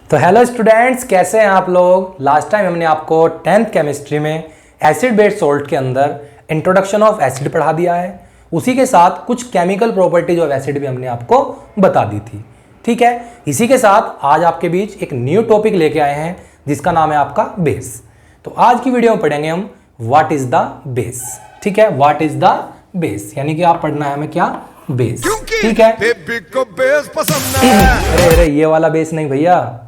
तो hello students, कैसे हैं आप लोग। लास्ट टाइम हमने आपको 10th केमिस्ट्री में एसिड बेस्ड सॉल्ट के अंदर इंट्रोडक्शन ऑफ एसिड पढ़ा दिया है। उसी के साथ कुछ केमिकल प्रॉपर्टीज ऑफ एसिड भी हमने आपको बता दी थी। ठीक है, इसी के साथ आज आपके बीच एक न्यू टॉपिक लेके आए हैं जिसका नाम है आपका बेस। तो आज की वीडियो में पढ़ेंगे हम व्हाट इज द बेस। ठीक है, व्हाट इज द बेस यानी कि आप पढ़ना है हमें क्या, बेस। ठीक है, बेबी को बेस पसंद है। अरे ये वाला बेस नहीं भैया,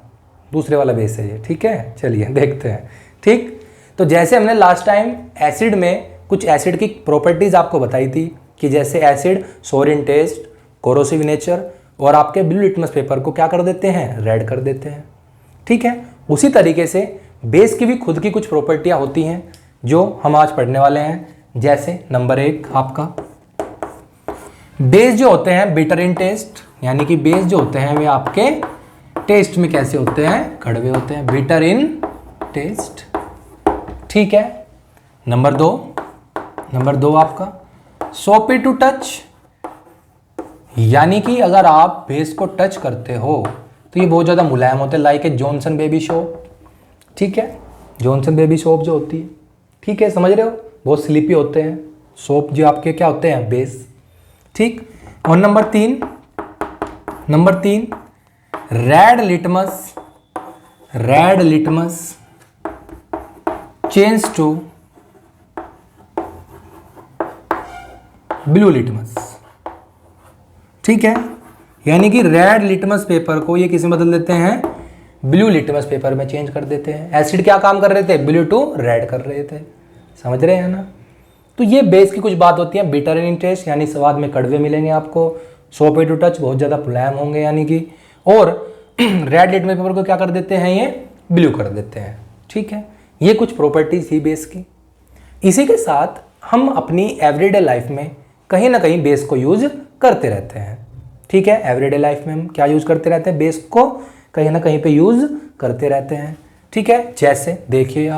दूसरे वाला बेस है ये। ठीक है, चलिए देखते हैं। ठीक, तो जैसे हमने लास्ट टाइम एसिड में कुछ एसिड की प्रॉपर्टीज आपको बताई थी कि जैसे एसिड सोर इन टेस्ट, कोरोसिव नेचर और आपके ब्लू लिटमस पेपर को क्या कर देते हैं, रेड कर देते हैं। ठीक है, उसी तरीके से बेस की भी खुद की कुछ प्रॉपर्टियां होती हैं जो हम आज पढ़ने वाले हैं। जैसे नंबर 1 आपका बेस जो होते हैं बिटर इन टेस्ट, यानी कि बेस जो होते हैं वे आपके टेस्ट में कैसे होते हैं, कड़वे होते हैं, बिटर इन टेस्ट। ठीक है, नंबर दो आपका सोपी टू टच, यानी कि अगर आप बेस को टच करते हो तो ये बहुत ज़्यादा मुलायम होते हैं, like a Johnson baby soap. ठीक है, जॉनसन बेबी सोप जो होती है, ठीक है, समझ रहे हो, बहुत स्लीपी होते हैं सोप जो आपके क्या होते हैं, बेस। ठीक, और नंबर तीन red litmus change to blue litmus. ठीक है, यानी कि रेड लिटमस पेपर को ये किस में बदल देते हैं, ब्लू लिटमस पेपर में चेंज कर देते हैं। एसिड क्या काम कर रहे थे, ब्लू टू रेड कर रहे थे, समझ रहे हैं ना। तो ये बेस की कुछ बात होती है, बिटर इन टेस्ट यानी स्वाद में कड़वे मिलेंगे आपको, सोपी टू टच बहुत ज़्यादा मुलायम होंगे यानी कि, और रेड लिटमस पेपर को क्या कर देते हैं, ये ब्लू कर देते हैं। ठीक है, ये कुछ प्रॉपर्टीज थी बेस की। इसी के साथ हम अपनी एवरीडे लाइफ में कहीं ना कहीं बेस को यूज करते रहते हैं। ठीक है, एवरीडे लाइफ में हम क्या यूज करते रहते हैं, बेस को कहीं ना कहीं पे यूज करते रहते हैं। ठीक है, जैसे देखिए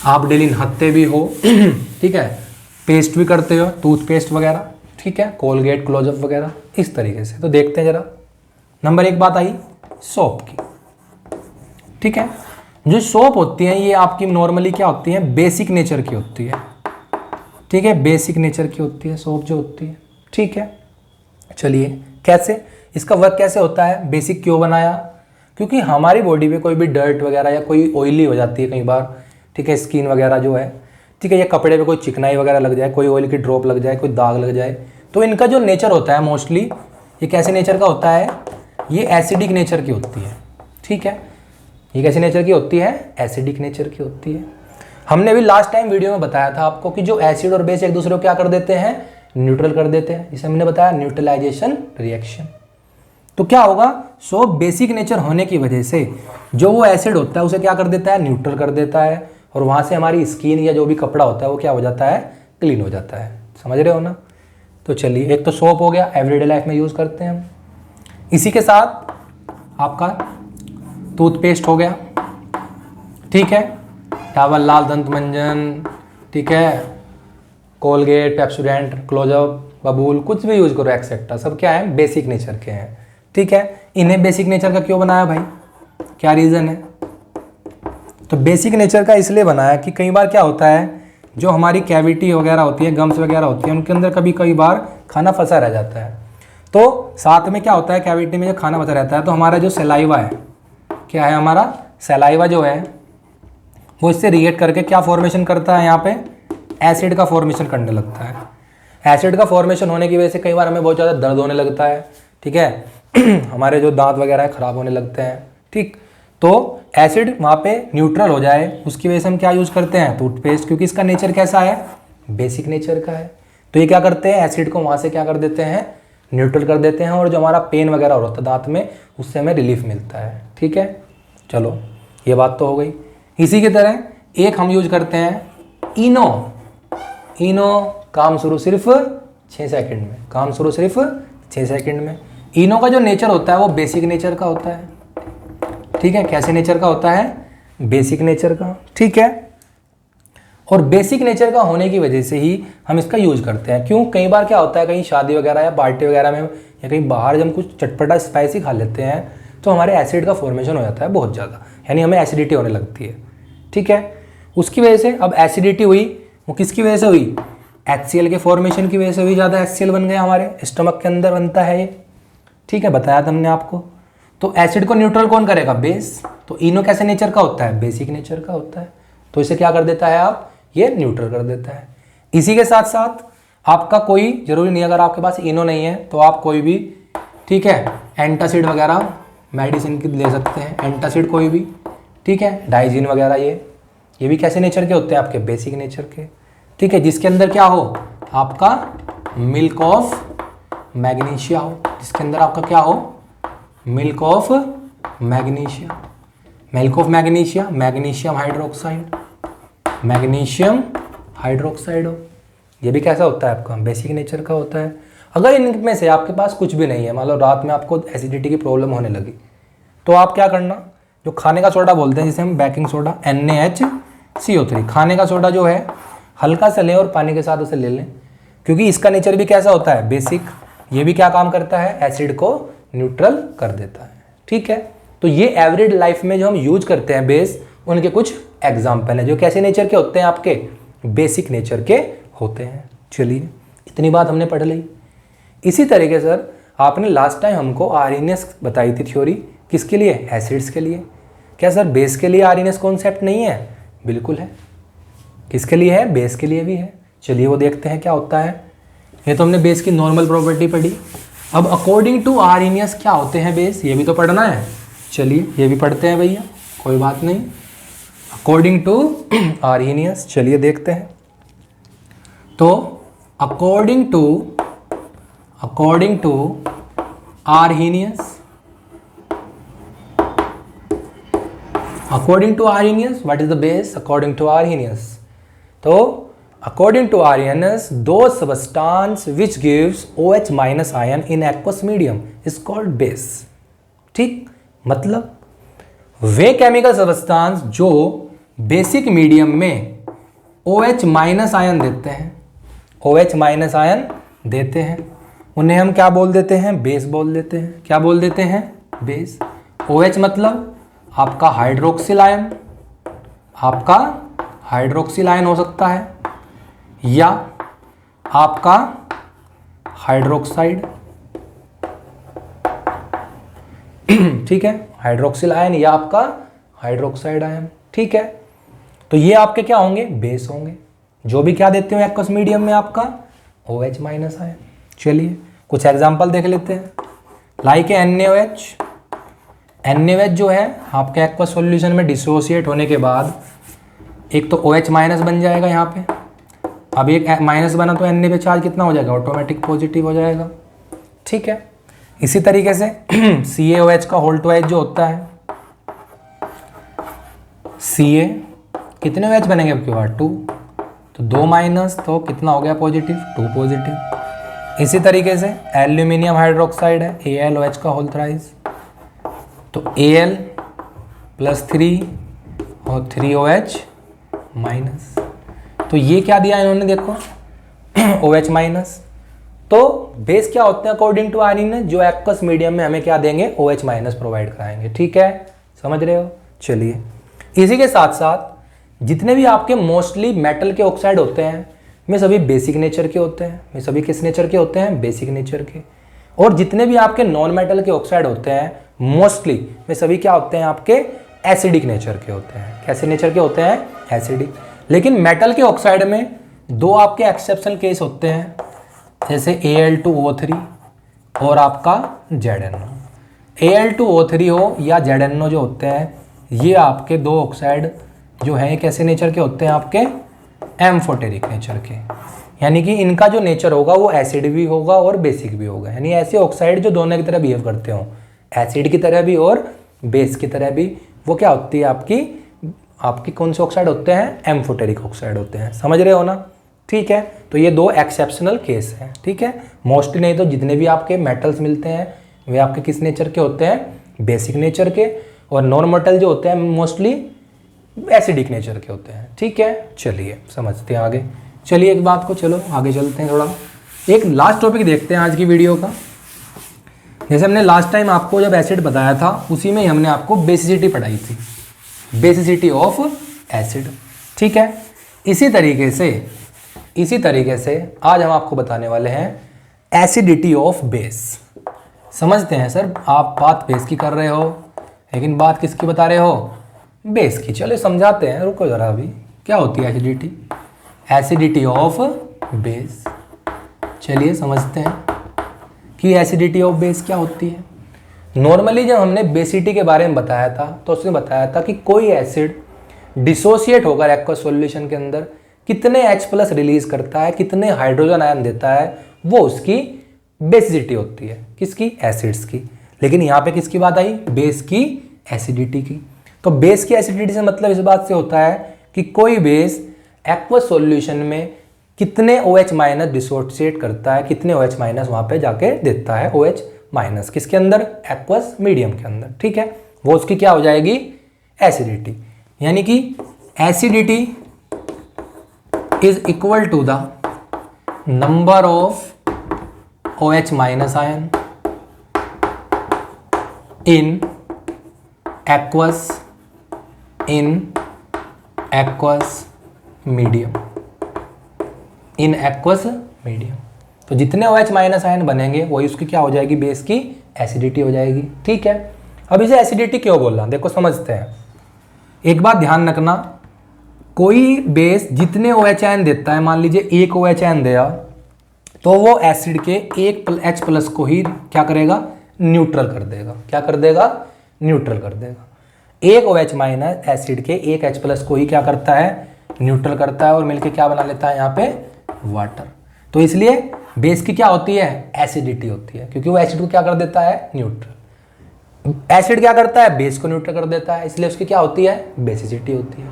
आप डेली नहाते भी हो, ठीक है, पेस्ट भी करते हो, टूथपेस्ट वगैरह, ठीक है, कोलगेट, क्लोजअप वगैरह, इस तरीके से। तो देखते हैं जरा, नंबर 1 बात आई सोप की। ठीक है, जो सोप होती है ये आपकी नॉर्मली क्या होती है, बेसिक नेचर की होती है। ठीक है, बेसिक नेचर की होती है सोप जो होती है। ठीक है, चलिए कैसे, इसका वर्क कैसे होता है, बेसिक क्यों बनाया, क्योंकि हमारी बॉडी पे कोई भी डर्ट वगैरह या कोई ऑयली हो जाती है कई बार, ठीक है, स्किन वगैरह जो है, ठीक है, या कपड़े पे कोई चिकनाई वगैरह लग जाए, कोई ऑयल की ड्रॉप लग जाए, कोई दाग लग जाए, तो इनका जो नेचर होता है मोस्टली ये कैसे नेचर का होता है, ये एसिडिक नेचर की होती है। ठीक है, ये कैसे नेचर की होती है, एसिडिक नेचर की होती है। हमने भी लास्ट टाइम वीडियो में बताया था आपको कि जो एसिड और बेस एक दूसरे को क्या कर देते हैं, न्यूट्रल कर देते हैं, जिसे हमने बताया न्यूट्रलाइजेशन रिएक्शन। तो क्या होगा, सो बेसिक नेचर होने की वजह से जो वो एसिड होता है उसे क्या कर देता है, न्यूट्रल कर देता है, और वहाँ से हमारी स्किन या जो भी कपड़ा होता है वो क्या हो जाता है, क्लीन हो जाता है। समझ रहे हो ना। तो चलिए, एक तो सोप हो गया, एवरीडे लाइफ में यूज़ करते हैं हम। इसी के साथ आपका टूथपेस्ट हो गया, ठीक है, डाबर लाल दंत मंजन, ठीक है, कोलगेट, पेप्सोडेंट, क्लोजअप, बबूल, कुछ भी यूज करो एक्सेट्रा, सब क्या है, बेसिक नेचर के हैं। ठीक है, इन्हें बेसिक नेचर का क्यों बनाया भाई, क्या रीज़न है। तो बेसिक नेचर का इसलिए बनाया कि कई बार क्या होता है, जो हमारी कैविटी वगैरह होती है, गम्स वगैरह होती है, उनके अंदर कई बार खाना फंसा रह जाता है। तो साथ में क्या होता है, कैविटी में जब खाना फंसा रहता है तो हमारा जो सलाइवा है, क्या है, हमारा सलाइवा जो है वो इससे रिएक्ट करके क्या फॉर्मेशन करता है, यहाँ पे एसिड का फॉर्मेशन करने लगता है। एसिड का फॉर्मेशन होने की वजह से कई बार हमें बहुत ज़्यादा दर्द होने लगता है। ठीक है, हमारे जो दांत वगैरह है खराब होने लगते हैं। ठीक, तो एसिड वहाँ पे न्यूट्रल हो जाए उसकी वजह से हम क्या यूज़ करते हैं, टूथपेस्ट, क्योंकि इसका नेचर कैसा है, बेसिक नेचर का है। तो ये क्या करते हैं, एसिड को वहाँ से क्या कर देते हैं, न्यूट्रल कर देते हैं, और जो हमारा पेन वगैरह हो रहा था दांत में उससे हमें रिलीफ मिलता है। ठीक है, चलो ये बात तो हो गई। इसी की तरह एक हम यूज करते हैं इनो, काम शुरू सिर्फ 6 सेकंड में, काम शुरू सिर्फ 6 सेकंड में। इनो का जो नेचर होता है वो बेसिक नेचर का होता है। ठीक है, कैसे नेचर का होता है, बेसिक नेचर का। ठीक है, और बेसिक नेचर का होने की वजह से ही हम इसका यूज करते हैं। क्यों, कई बार क्या होता है, कहीं शादी वगैरह या पार्टी वगैरह में या कहीं बाहर जब हम कुछ चटपटा स्पाइसी खा लेते हैं तो हमारे एसिड का फॉर्मेशन हो जाता है बहुत ज़्यादा, यानी हमें एसिडिटी होने लगती है। ठीक है, उसकी वजह से अब एसिडिटी हुई, वो किसकी वजह से हुई? HCl के फॉर्मेशन की वजह से हुई, ज़्यादा HCl बन गया, हमारे स्टमक के अंदर बनता है ये। ठीक है, बताया था हमने आपको। तो एसिड को न्यूट्रल कौन करेगा? बेस। तो इनो कैसे नेचर का होता है? बेसिक नेचर का होता है। तो इसे क्या कर देता है आप? ये न्यूट्रल कर देता है। इसी के साथ साथ आपका कोई जरूरी नहीं, अगर आपके पास इनो नहीं है तो आप कोई भी, ठीक है, एंटासिड वगैरह मेडिसिन की ले सकते हैं, एंटासिड कोई भी, ठीक है, डाइजीन वगैरह, ये भी कैसे नेचर के होते हैं? आपके बेसिक नेचर के। ठीक है, जिसके अंदर क्या हो? आपका मिल्क ऑफ मैग्नीशिया हो, जिसके अंदर आपका क्या हो? Milk of magnesia. Milk of magnesia, magnesium hydroxide, magnesium hydroxide हो। ये भी कैसा होता है? आपका बेसिक नेचर का होता है। अगर इनमें से आपके पास कुछ भी नहीं है, मान लो रात में आपको एसिडिटी की प्रॉब्लम होने लगी, तो आप क्या करना, जो खाने का सोडा बोलते हैं जिसे हम बेकिंग सोडा, NaHCO3, खाने का सोडा जो है हल्का सा लें और पानी के साथ उसे ले लें, क्योंकि इसका नेचर भी कैसा होता है? बेसिक। ये भी क्या काम करता है? एसिड को न्यूट्रल कर देता है। ठीक है, तो ये एवरीडे लाइफ में जो हम यूज करते हैं बेस, उनके कुछ एग्जाम्पल हैं जो कैसे नेचर के होते हैं? आपके बेसिक नेचर के होते हैं। चलिए, इतनी बात हमने पढ़ ली। इसी तरीके सर आपने लास्ट टाइम हमको आरएनएस बताई थी थ्योरी, किसके लिए? एसिड्स के लिए। क्या सर बेस के लिए आरएनएस कॉन्सेप्ट नहीं है? बिल्कुल है। किसके लिए है? बेस के लिए भी है। चलिए वो देखते हैं क्या होता है। ये तो हमने बेस की नॉर्मल प्रॉपर्टी पढ़ी। अब अकॉर्डिंग टू आरएनएस क्या होते हैं बेस, ये भी तो पढ़ना है। चलिए ये भी पढ़ते हैं भैया, कोई बात नहीं। अकॉर्डिंग टू आरएनएस चलिए देखते हैं। तो according to Arrhenius, according to Arrhenius what is the base? According to Arrhenius, तो according to Arrhenius, those substance which gives OH minus ion in aqueous medium is called base। ठीक, मतलब वे chemical substance जो basic medium में OH minus ion देते हैं, OH minus ion देते हैं, उन्हें हम क्या बोल देते हैं? बेस बोल देते हैं। क्या बोल देते हैं? बेस। OH मतलब आपका हाइड्रोक्सिल आयन, आपका हाइड्रोक्सिल आयन हो सकता है, या आपका हाइड्रोक्साइड, ठीक है, हाइड्रोक्सिल आयन या आपका हाइड्रोक्साइड आयन। ठीक है, तो ये आपके क्या होंगे? बेस होंगे, जो भी क्या देते हो एक्वस मीडियम में? आपका OH माइनस आयन। चलिए कुछ एग्जांपल देख लेते हैं। लाइक NaOH, NaOH जो है आपके एक्वस सॉल्यूशन में डिसोसिएट होने के बाद एक तो OH माइनस बन जाएगा यहाँ पे। अब एक माइनस बना तो Na पे चार्ज कितना हो जाएगा? ऑटोमेटिक पॉजिटिव हो जाएगा। ठीक है, इसी तरीके से CaOH का होल ट्वाइस जो होता है, Ca कितने OH बनेंगे आपके पास? 2, तो 2 माइनस तो कितना हो गया? Positive, 2 positive. इसी तरीके से एल्यूमिनियम हाइड्रोक्साइड है, AlOH का होल थ्राइस, तो Al + 3 और 3OH माइनस। तो ये क्या दिया इन्होंने? देखो OH माइनस। तो बेस क्या होते हैं अकॉर्डिंग टू आरएनएस? जो एक्वस मीडियम में हमें क्या देंगे? OH माइनस प्रोवाइड कराएंगे। ठीक है, समझ रहे हो? चलिए इसी के साथ साथ जितने भी आपके मोस्टली मेटल के ऑक्साइड होते हैं वे सभी बेसिक नेचर के होते हैं। वे सभी किस नेचर के होते हैं? बेसिक नेचर के। और जितने भी आपके नॉन मेटल के ऑक्साइड होते हैं मोस्टली वे सभी क्या होते हैं? आपके एसिडिक नेचर के होते हैं। कैसे नेचर के होते हैं? एसिडिक। लेकिन मेटल के ऑक्साइड में दो आपके एक्सेप्शनल केस होते हैं, जैसे Al2O3 और आपका ZnO। Al2O3 हो या ZnO जो होते हैं, ये आपके दो ऑक्साइड जो हैं कैसे नेचर के होते हैं? आपके एम्फोटेरिक नेचर के। यानी कि इनका जो नेचर होगा वो एसिड भी होगा और बेसिक भी होगा। यानी ऐसे ऑक्साइड जो दोनों की तरह बिहेव करते हो, एसिड की तरह भी और बेस की तरह भी, वो क्या होती है? आपकी कौन से ऑक्साइड होते हैं? एम्फोटेरिक ऑक्साइड होते हैं। समझ रहे हो ना? ठीक है, तो ये दो एक्सेप्शनल केस हैं। ठीक है, मोस्टली नहीं तो जितने भी आपके मेटल्स मिलते हैं वे आपके किस नेचर के होते हैं? बेसिक नेचर के। और नॉन मेटल जो होते हैं मोस्टली एसिडिक नेचर के होते हैं। ठीक है, चलिए समझते हैं आगे। चलिए एक बात को, चलो आगे चलते हैं थोड़ा। एक लास्ट टॉपिक देखते हैं आज की वीडियो का। जैसे हमने लास्ट टाइम आपको जब एसिड बताया था उसी में ही हमने आपको बेसिसिटी पढ़ाई थी, बेसिसिटी ऑफ एसिड। ठीक है, इसी तरीके से आज हम आपको बताने वाले हैं एसिडिटी ऑफ बेस। समझते हैं सर, आप बात बेस की कर रहे हो, लेकिन बात किसकी बता रहे हो? बेस की। चलो समझाते हैं, रुको जरा। अभी क्या होती है एसिडिटी? Acidity of base. चलिए समझते हैं कि एसिडिटी ऑफ बेस क्या होती है। नॉर्मली जब हमने बेसिटी के बारे में बताया था तो उसने बताया था कि कोई एसिड डिसोसिएट होकर एक्वस सॉल्यूशन के अंदर कितने H+ रिलीज करता है, कितने हाइड्रोजन आयन देता है, वो उसकी बेसिसिटी होती है। किसकी? एसिड्स की। लेकिन यहाँ पे किसकी बात आई? बेस की एसिडिटी की। तो बेस की एसिडिटी से मतलब इस बात से होता है कि कोई बेस एक्वस सॉल्यूशन में कितने OH- डिसोसिएट करता है, कितने OH- वहाँ पे जाके देता है। OH- किसके अंदर? एक्वस मीडियम के अंदर। ठीक है, वो उसकी क्या हो जाएगी? एसिडिटी। यानी कि acidity is equal to the number of OH- ion in aqueous medium. In aqueous medium. तो जितने OH- आयन बनेंगे वही उसकी क्या हो जाएगी? बेस की एसिडिटी हो जाएगी। ठीक है, अब इसे एसिडिटी क्यों बोला, देखो समझते हैं। एक बात ध्यान रखना, कोई बेस जितने OH आयन देता है, मान लीजिए एक OH आयन दिया, तो वो एसिड के एक H+ को ही क्या करेगा? न्यूट्रल कर देगा। क्या कर देगा? न्यूट्रल कर देगा। एक OH- एसिड के एक H+ को ही क्या करता है? न्यूट्रल करता है और मिलके क्या बना लेता है यहाँ पे? वाटर। तो इसलिए बेस की क्या होती है? एसिडिटी होती है, क्योंकि वो एसिड को क्या कर देता है? न्यूट्रल। एसिड क्या करता है? बेस को न्यूट्रल कर देता है, इसलिए उसकी क्या होती है? बेसिसिटी होती है।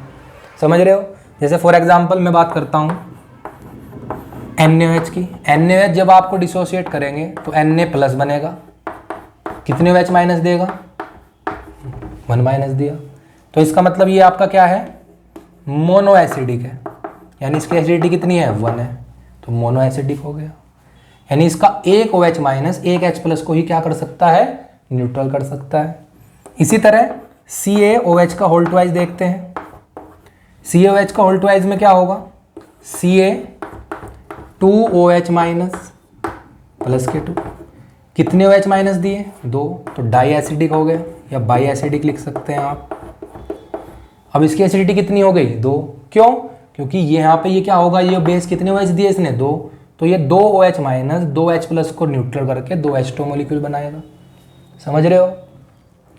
समझ रहे हो? जैसे फॉर एग्जांपल मैं बात करता हूँ NaOH की। NaOH जब आपको डिसोसिएट करेंगे तो Na+ बनेगा। कितने OH- देगा? 1- दिया। तो इसका मतलब ये आपका क्या है? मोनो एसिडिक है, यानी इसकी एसिडिटी कितनी है? 1 है, तो मोनो एसिडिक हो गया। यानी इसका एक OH- एक H+ को ही क्या कर सकता है? न्यूट्रल कर सकता है। इसी तरह CaOH का होल ट्वाइस देखते हैं। CaOH का होल ट्वाइस में क्या होगा? Ca2OH- plus K2। कितने OH- दिए? 2, तो डाई एसिडिक हो गया, या बाई एसिडिक लिख सकते हैं आप। अब इसकी एसिडिटी कितनी हो गई? 2। क्यों? क्योंकि ये यहाँ पे ये क्या होगा? ये बेस कितने OH दिए इसने? 2, तो ये 2 OH- 2 H+ को न्यूट्रल करके 2 H2 मॉलिक्यूल बनाएगा। समझ रहे हो?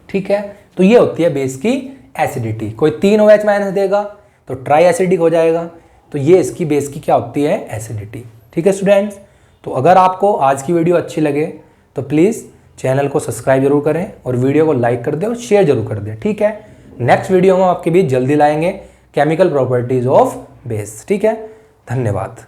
ठीक है, तो ये होती है बेस की एसिडिटी। कोई 3 OH- देगा तो ट्राई एसिडिक हो जाएगा। तो ये इसकी बेस की क्या होती है? एसिडिटी। ठीक है स्टूडेंट्स, तो अगर आपको आज की वीडियो अच्छी लगे तो प्लीज़ चैनल को सब्सक्राइब जरूर करें और वीडियो को लाइक कर दें और शेयर जरूर कर दें। ठीक है, नेक्स्ट वीडियो में आपके बीच जल्दी लाएंगे केमिकल प्रॉपर्टीज ऑफ बेस। ठीक है, धन्यवाद।